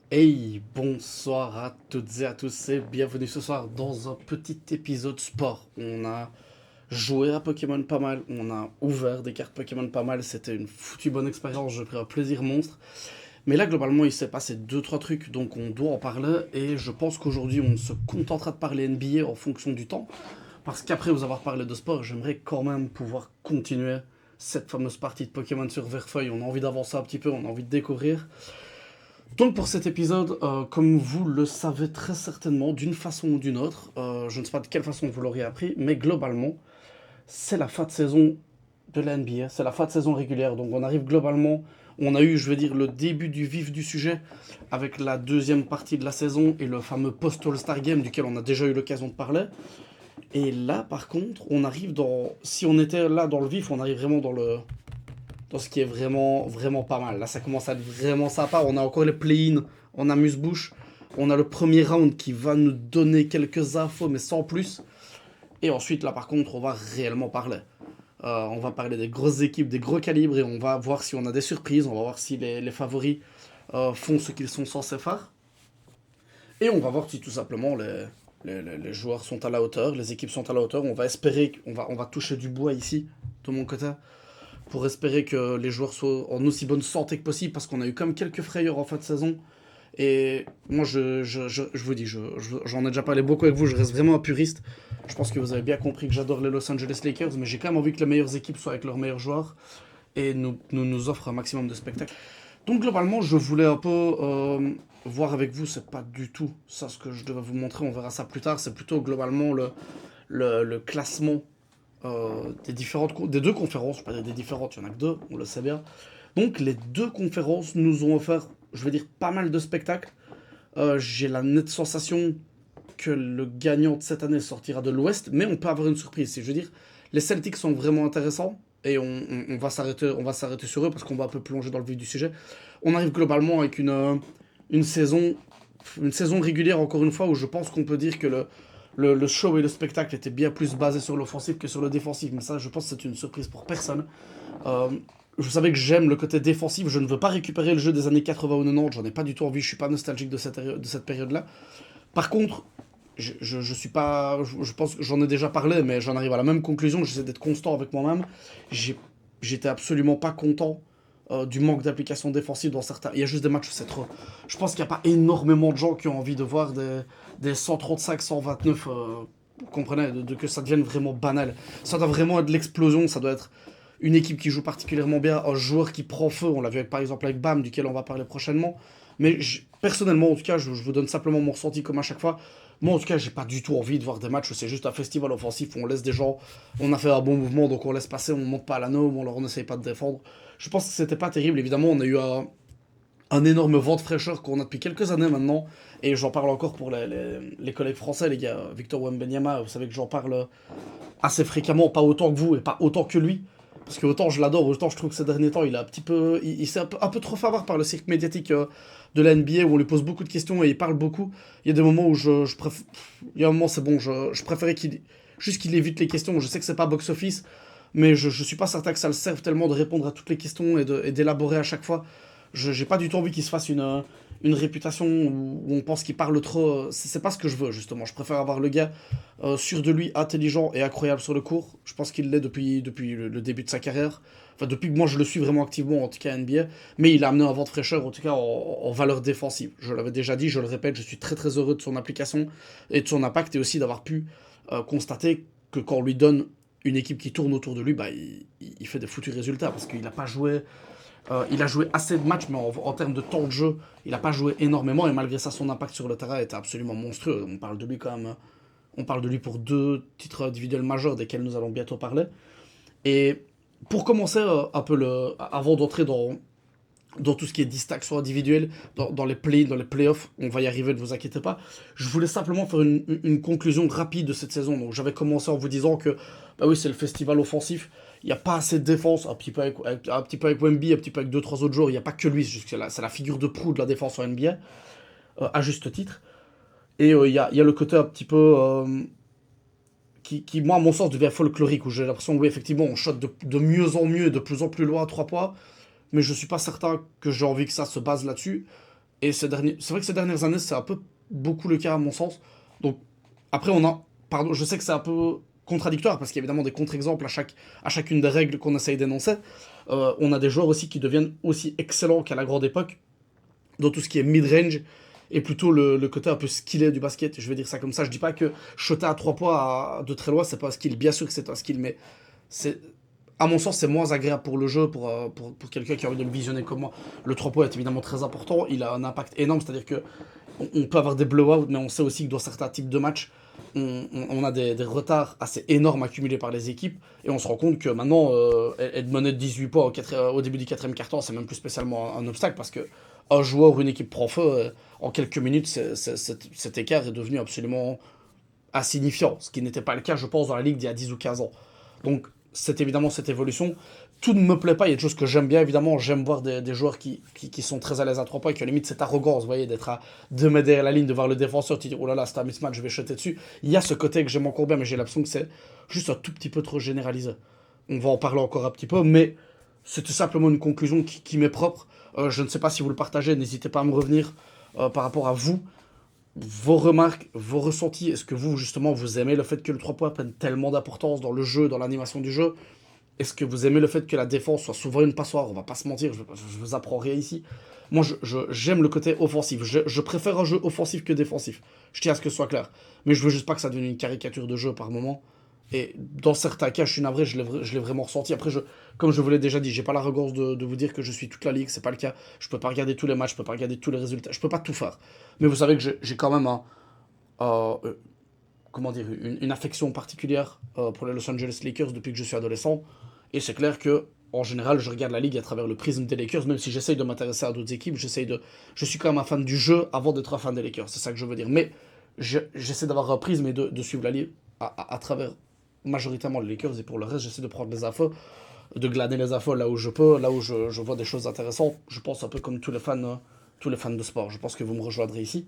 Hey, bonsoir à toutes et à tous et bienvenue ce soir dans un petit épisode sport. On a joué à Pokémon pas mal, on a ouvert des cartes Pokémon pas mal, c'était une foutue bonne expérience, j'ai pris un plaisir monstre. Mais là, globalement, il s'est passé deux trois trucs, donc on doit en parler et je pense qu'aujourd'hui, on se contentera de parler NBA en fonction du temps. Parce qu'après vous avoir parlé de sport, j'aimerais quand même pouvoir continuer cette fameuse partie de Pokémon sur Verfeuille. On a envie d'avancer un petit peu, on a envie de découvrir. Donc pour cet épisode, comme vous le savez très certainement, d'une façon ou d'une autre, je ne sais pas de quelle façon vous l'auriez appris, mais globalement, c'est la fin de saison de la NBA, c'est la fin de saison régulière, donc on arrive globalement, on a eu, je vais dire, le début du vif du sujet, avec la deuxième partie de la saison et le fameux post-All-Star Game duquel on a déjà eu l'occasion de parler. Et là, par contre, on arrive dans, si on était là dans le vif, on arrive vraiment dans ce qui est vraiment, vraiment pas mal. Là, ça commence à être vraiment sympa. On a encore les play-in en amuse-bouche. On a le premier round qui va nous donner quelques infos, mais sans plus. Et ensuite, là, par contre, on va réellement parler. On va parler des grosses équipes, des gros calibres, et on va voir si on a des surprises. On va voir si les favoris font ce qu'ils sont censés faire. Et on va voir si tout simplement les joueurs sont à la hauteur, les équipes sont à la hauteur. On va espérer, on va toucher du bois ici, de mon côté, pour espérer que les joueurs soient en aussi bonne santé que possible, parce qu'on a eu quand même quelques frayeurs en fin de saison. Et moi, je vous dis, j'en ai déjà parlé beaucoup avec vous, je reste vraiment un puriste. Je pense que vous avez bien compris que j'adore les Los Angeles Lakers, mais j'ai quand même envie que les meilleures équipes soient avec leurs meilleurs joueurs et nous offrent un maximum de spectacles. Donc globalement, je voulais un peu voir avec vous, c'est pas du tout ça ce que je devais vous montrer, on verra ça plus tard, c'est plutôt globalement le classement des deux conférences, je ne pas dire des différentes, il y en a que deux, on le sait bien. Donc les deux conférences nous ont offert, je vais dire, pas mal de spectacles. J'ai la nette sensation que le gagnant de cette année sortira de l'Ouest, mais on peut avoir une surprise. Si je veux dire, les Celtics sont vraiment intéressants et on va s'arrêter sur eux parce qu'on va un peu plonger dans le vif du sujet. On arrive globalement avec une saison, une saison régulière encore une fois où je pense qu'on peut dire que le show et le spectacle étaient bien plus basés sur l'offensif que sur le défensif. Mais ça, je pense que c'est une surprise pour personne. Euh, vous savez que j'aime le côté défensif, je ne veux pas récupérer le jeu des années 80 ou 90, j'en ai pas du tout envie, je suis pas nostalgique de cette période-là. Par contre, je suis pas. Je pense que j'en ai déjà parlé, mais j'en arrive à la même conclusion. J'essaie d'être constant avec moi-même. J'étais absolument pas content du manque d'application défensive dans certains. Il y a juste des matchs où c'est trop. Je pense qu'il n'y a pas énormément de gens qui ont envie de voir des 135, 129. Vous comprenez, que ça devienne vraiment banal. Ça doit vraiment être de l'explosion. Ça doit être une équipe qui joue particulièrement bien, un joueur qui prend feu. On l'a vu par exemple avec Bam, duquel on va parler prochainement. Mais personnellement, en tout cas, je vous donne simplement mon ressenti comme à chaque fois. Moi, en tout cas, j'ai pas du tout envie de voir des matchs où c'est juste un festival offensif où on laisse des gens, on a fait un bon mouvement, donc on laisse passer, on monte pas à l'anneau, on n'essaye pas de défendre. Je pense que c'était pas terrible. Évidemment, on a eu un énorme vent de fraîcheur qu'on a depuis quelques années maintenant, et j'en parle encore pour les collègues français, les gars. Victor Wembanyama, vous savez que j'en parle assez fréquemment, pas autant que vous et pas autant que lui. Parce que autant je l'adore, autant je trouve que ces derniers temps, il a un petit peu, il s'est un peu trop fait avoir par le cirque médiatique de la NBA où on lui pose beaucoup de questions et il parle beaucoup. Il y a des moments où il y a un moment c'est bon, je préférais juste qu'il évite les questions. Je sais que c'est pas box-office, mais je suis pas certain que ça le serve tellement de répondre à toutes les questions et d'élaborer à chaque fois. J'ai pas du tout envie qu'il se fasse une réputation où on pense qu'il parle trop. C'est pas ce que je veux, justement. Je préfère avoir le gars sûr de lui, intelligent et incroyable sur le court. Je pense qu'il l'est depuis le début de sa carrière. Enfin, depuis que moi je le suis vraiment activement, en tout cas NBA. Mais il a amené un vent de fraîcheur, en tout cas en valeur défensive. Je l'avais déjà dit, je le répète, je suis très très heureux de son application et de son impact et aussi d'avoir pu constater que quand on lui donne une équipe qui tourne autour de lui, bah, il fait des foutus résultats parce qu'il n'a pas joué il a joué assez de matchs, mais en termes de temps de jeu, il n'a pas joué énormément, et malgré ça, son impact sur le terrain était absolument monstrueux. On parle de lui quand même, on parle de lui pour deux titres individuels majeurs, desquels nous allons bientôt parler. Et pour commencer un peu avant d'entrer dans tout ce qui est distinction individuelle, dans les dans les playoffs, on va y arriver, ne vous inquiétez pas. Je voulais simplement faire une conclusion rapide de cette saison. Donc j'avais commencé en vous disant que, bah oui, c'est le festival offensif. Il n'y a pas assez de défense, un petit peu un petit peu avec Wemby, un petit peu avec deux trois autres joueurs. Il n'y a pas que lui, c'est la figure de proue de la défense en NBA, à juste titre. Et il y a le côté un petit peu qui, moi, à mon sens, devient folklorique, où j'ai l'impression, oui, effectivement, on shot de mieux en mieux, de plus en plus loin à 3 points, mais je suis pas certain que j'ai envie que ça se base là-dessus. Et c'est vrai que ces dernières années, c'est un peu beaucoup le cas à mon sens. Donc, après, pardon, je sais que c'est un peu contradictoire parce qu'il y a évidemment des contre-exemples à chacune des règles qu'on essaye d'énoncer. On a des joueurs aussi qui deviennent aussi excellents qu'à la grande époque dans tout ce qui est mid-range et plutôt le côté un peu skillé du basket. Je vais dire ça comme ça. Je dis pas que shooter à 3 points de très loin, c'est pas un skill. Bien sûr que c'est un skill, mais c'est à mon sens, c'est moins agréable pour le jeu, pour quelqu'un qui a envie de le visionner comme moi. Le 3 points est évidemment très important, il a un impact énorme, c'est-à-dire que on peut avoir des blowouts, mais on sait aussi que dans certains types de matchs, on a des retards assez énormes accumulés par les équipes, et on se rend compte que maintenant, être mené de 18 points au début du quatrième quart-temps, c'est même plus spécialement un obstacle, parce que un joueur ou une équipe prend feu, en quelques minutes, cet écart est devenu absolument insignifiant, ce qui n'était pas le cas, je pense, dans la ligue d'il y a 10 ou 15 ans. Donc, c'est évidemment cette évolution. Tout ne me plaît pas, il y a des choses que j'aime bien, évidemment. J'aime voir des joueurs qui sont très à l'aise à 3 points, qui ont limite cette arrogance, vous voyez, d'être à 2 mètres derrière la ligne, de voir le défenseur, tu dis, oh là là, c'est un mismatch, je vais shotter dessus. Il y a ce côté que j'aime encore bien, mais j'ai l'impression que c'est juste un tout petit peu trop généralisé. On va en parler encore un petit peu, mais c'est tout simplement une conclusion qui m'est propre. Je ne sais pas si vous le partagez, n'hésitez pas à me revenir par rapport à vous, vos remarques, vos ressentis. Est-ce que vous, justement, vous aimez le fait que le 3 points prenne tellement d'importance dans le jeu, dans l'animation du jeu? Est-ce que vous aimez le fait que la défense soit souvent une passoire? On va pas se mentir, je vous apprends rien ici. Moi, j'aime le côté offensif. Je préfère un jeu offensif que défensif. Je tiens à ce que ce soit clair. Mais je veux juste pas que ça devienne une caricature de jeu par moment. Et dans certains cas, je suis navré, je l'ai vraiment ressenti. Après, comme je vous l'ai déjà dit, j'ai pas l'arrogance de vous dire que je suis toute la ligue, c'est pas le cas. Je peux pas regarder tous les matchs, je peux pas regarder tous les résultats, je peux pas tout faire. Mais vous savez que j'ai quand même comment dire, une affection particulière pour les Los Angeles Lakers depuis que je suis adolescent. Et c'est clair que, en général, je regarde la ligue à travers le prisme des Lakers, même si j'essaye de m'intéresser à d'autres équipes, je suis quand même un fan du jeu avant d'être un fan des Lakers, c'est ça que je veux dire. Mais j'essaie d'avoir un prisme et de suivre la ligue à travers majoritairement les Lakers, et pour le reste, j'essaie de prendre les infos, de glaner les infos là où je peux, là où je vois des choses intéressantes. Je pense un peu comme tous les fans de sport. Je pense que vous me rejoindrez ici.